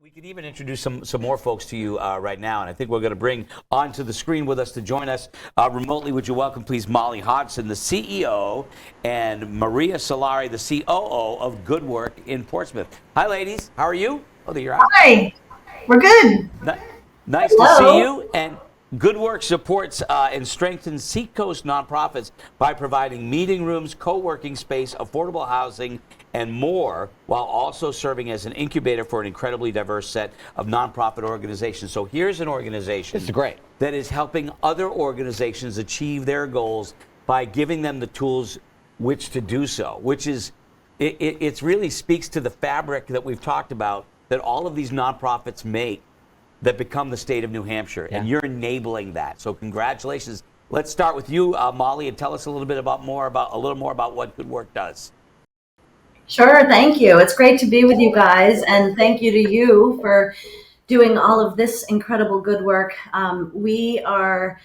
We could even introduce some more folks to you right now, and I think we're going to bring onto the screen with us to join us remotely. Would you welcome, please, Molly Hodgson, the CEO, and Maria Solari, the COO of Good Work in Portsmouth. Hi, ladies. How are you? Oh, there you're out. Hi, we're good. Nice to see you. And Good Work supports and strengthens Seacoast nonprofits by providing meeting rooms, co-working space, affordable housing, and more, while also serving as an incubator for an incredibly diverse set of nonprofit organizations. So here's an organization that is helping other organizations achieve their goals by giving them the tools which to do so, which is, it really speaks to the fabric that we've talked about that all of these nonprofits make that become the state of New Hampshire, and you're enabling that. So congratulations. Let's start with you, Molly, and tell us a little bit more about what Good Work does. Sure, thank you. It's great to be with you guys, and thank you to you for doing all of this incredible good work. We are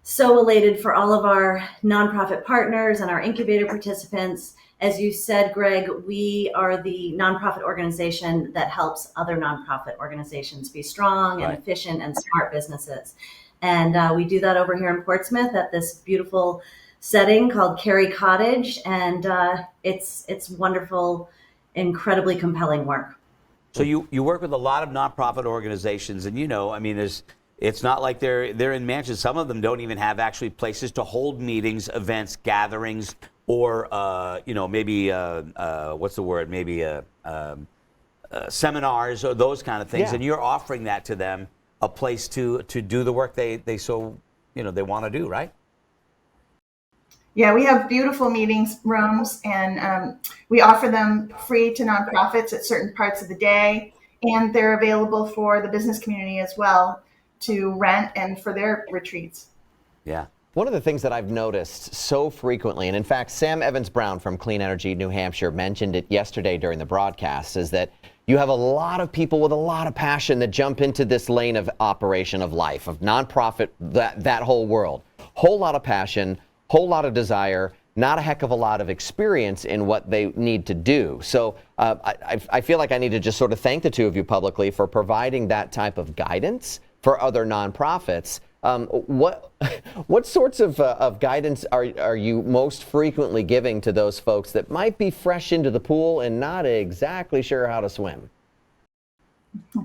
so elated for all of our nonprofit partners and our incubator participants. As you said, Greg, we are the nonprofit organization that helps other nonprofit organizations be strong and efficient and smart businesses. And we do that over here in Portsmouth at this beautiful setting called Carey Cottage. And it's wonderful, incredibly compelling work. So you work with a lot of nonprofit organizations, and it's not like they're in mansions. Some of them don't even have actually places to hold meetings, events, gatherings, or maybe what's the word? Maybe seminars or those kind of things. Yeah. And you're offering that to them, a place to do the work they want to do, right? Yeah, we have beautiful meetings rooms, and we offer them free to nonprofits at certain parts of the day, and they're available for the business community as well to rent and for their retreats. Yeah. One of the things that I've noticed so frequently, and in fact, Sam Evans-Brown from Clean Energy New Hampshire mentioned it yesterday during the broadcast, is that you have a lot of people with a lot of passion that jump into this lane of operation of life, of nonprofit, that whole world. Whole lot of passion, whole lot of desire, not a heck of a lot of experience in what they need to do. So I feel like I need to just sort of thank the two of you publicly for providing that type of guidance for other nonprofits. What sorts of guidance are you most frequently giving to those folks that might be fresh into the pool and not exactly sure how to swim?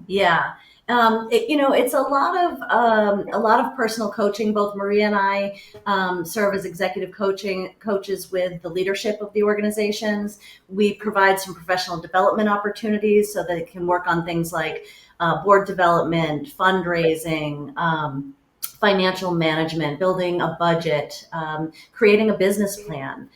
Yeah. It's a lot of personal coaching. Both Maria and I serve as executive coaches with the leadership of the organizations. We provide some professional development opportunities so that they can work on things like board development, fundraising, financial management, building a budget, creating a business plan.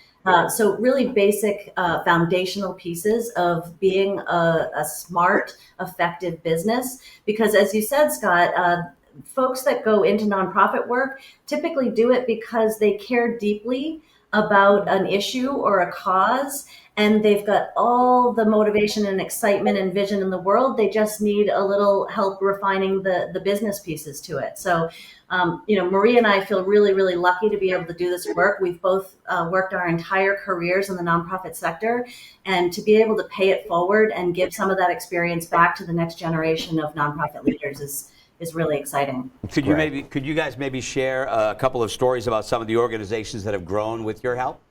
So really basic foundational pieces of being a smart, effective business. Because as you said, Scott, folks that go into nonprofit work typically do it because they care deeply about an issue or a cause, and they've got all the motivation and excitement and vision in the world. They just need a little help refining the business pieces to it. So, Maria and I feel really, really lucky to be able to do this work. We've both worked our entire careers in the nonprofit sector, and to be able to pay it forward and give some of that experience back to the next generation of nonprofit leaders is really exciting. Could you guys maybe share a couple of stories about some of the organizations that have grown with your help?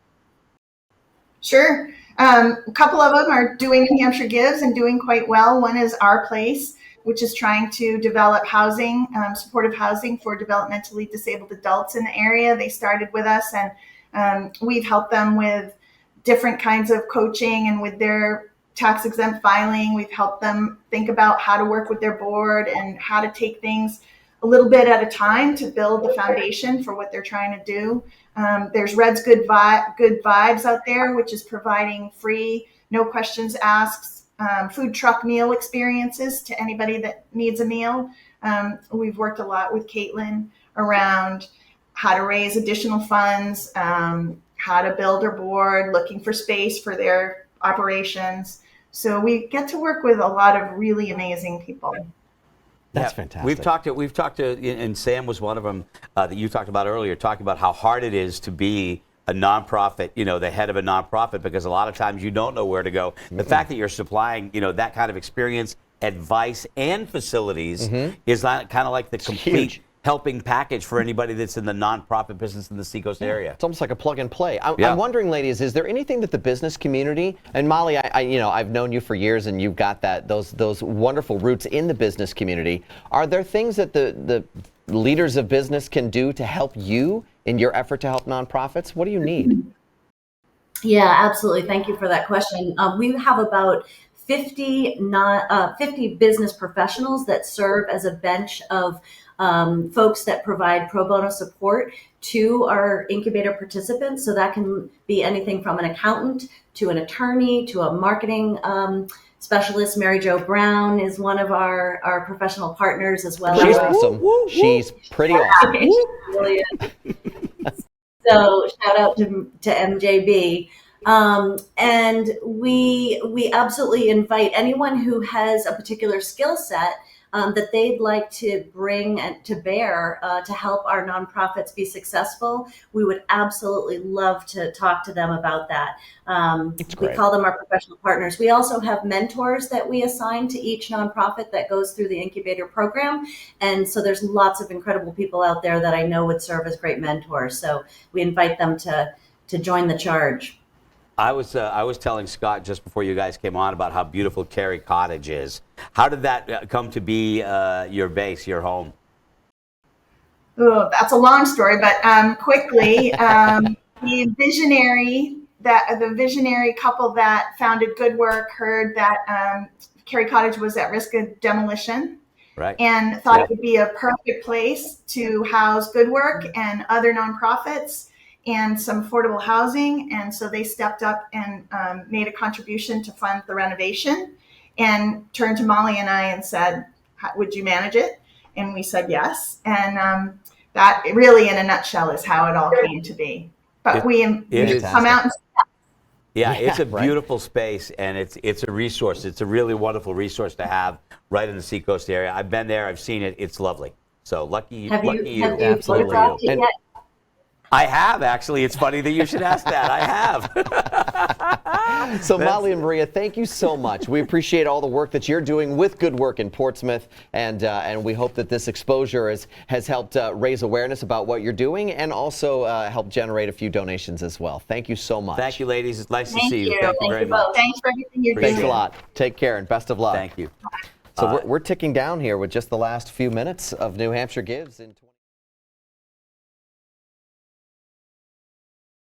Sure. A couple of them are doing New Hampshire Gives and doing quite well. One is Our Place, which is trying to develop housing, supportive housing for developmentally disabled adults in the area. They started with us, and we've helped them with different kinds of coaching and with their tax-exempt filing. We've helped them think about how to work with their board and how to take things a little bit at a time to build the foundation for what they're trying to do. There's Red's Good Vibes out there, which is providing free, no questions asked, food truck meal experiences to anybody that needs a meal. We've worked a lot with Caitlin around how to raise additional funds, how to build our board, looking for space for their operations. So we get to work with a lot of really amazing people. That's fantastic. We've talked to, and Sam was one of them that you talked about earlier, talking about how hard it is to be a nonprofit, the head of a nonprofit, because a lot of times you don't know where to go. The fact that you're supplying, that kind of experience, advice and facilities is kind of like the complete huge. helping package for anybody that's in the nonprofit business in the Seacoast area. It's almost like a plug and play. Yeah. I'm wondering, ladies, is there anything that the business community, and Molly, I've known you for years, and you've got those wonderful roots in the business community. Are there things that the leaders of business can do to help you in your effort to help nonprofits? What do you need? Yeah, absolutely. Thank you for that question. We have about 50 business professionals that serve as a bench of folks that provide pro bono support to our incubator participants. So that can be anything from an accountant to an attorney to a marketing specialist. Mary Jo Brown is one of our professional partners as well. She's as awesome. She's pretty awesome. She really is. So shout out to MJB. And we absolutely invite anyone who has a particular skill set that they'd like to bring to bear to help our nonprofits be successful. We would absolutely love to talk to them about that. We call them our professional partners. We also have mentors that we assign to each nonprofit that goes through the incubator program. And so there's lots of incredible people out there that I know would serve as great mentors. So we invite them to join the charge. I was telling Scott just before you guys came on about how beautiful Cary Cottage is. How did that come to be your base, your home? Oh, that's a long story, but quickly, the visionary couple that founded Good Work heard that Cary Cottage was at risk of demolition, right, and thought it would be a perfect place to house Good Work and other nonprofits and some affordable housing. And so they stepped up and made a contribution to fund the renovation and turned to Molly and I and said, would you manage it? And we said yes. And that really in a nutshell is how it all came to be. But we come out and yeah, it's a beautiful space, and it's a resource. It's a really wonderful resource to have right in the Seacoast area. I've been there. I've seen it. It's lovely. So lucky you. Have you Absolutely photographed it yet? I have, actually. It's funny that you should ask that. I have. So Molly and Maria, thank you so much. We appreciate all the work that you're doing with Good Work in Portsmouth, and we hope that this exposure has helped raise awareness about what you're doing and also help generate a few donations as well. Thank you so much. Thank you, ladies. It's nice to see you. Thank you very both. much. thanks for everything you're doing. Thanks a lot. Take care and best of luck. Thank you. So we're ticking down here with just the last few minutes of New Hampshire Gives.